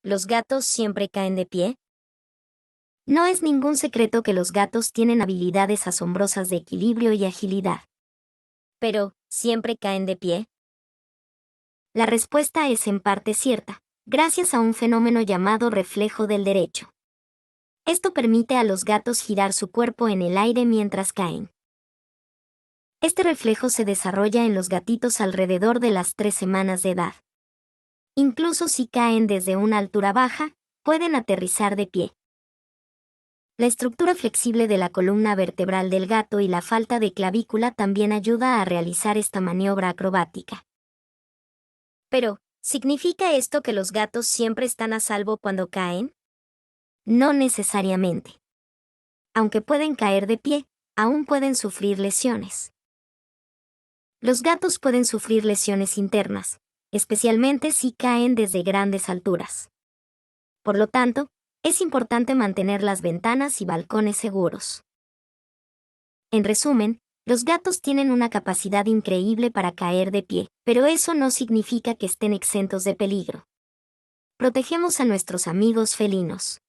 ¿Los gatos siempre caen de pie? No es ningún secreto que los gatos tienen habilidades asombrosas de equilibrio y agilidad. Pero, ¿siempre caen de pie? La respuesta es en parte cierta, gracias a un fenómeno llamado reflejo del derecho. Esto permite a los gatos girar su cuerpo en el aire mientras caen. Este reflejo se desarrolla en los gatitos alrededor de las 3 semanas de edad. Incluso si caen desde una altura baja, pueden aterrizar de pie. La estructura flexible de la columna vertebral del gato y la falta de clavícula también ayuda a realizar esta maniobra acrobática. Pero, ¿significa esto que los gatos siempre están a salvo cuando caen? No necesariamente. Aunque pueden caer de pie, aún pueden sufrir lesiones. Los gatos pueden sufrir lesiones internas, especialmente si caen desde grandes alturas. Por lo tanto, es importante mantener las ventanas y balcones seguros. En resumen, los gatos tienen una capacidad increíble para caer de pie, pero eso no significa que estén exentos de peligro. Protegemos a nuestros amigos felinos.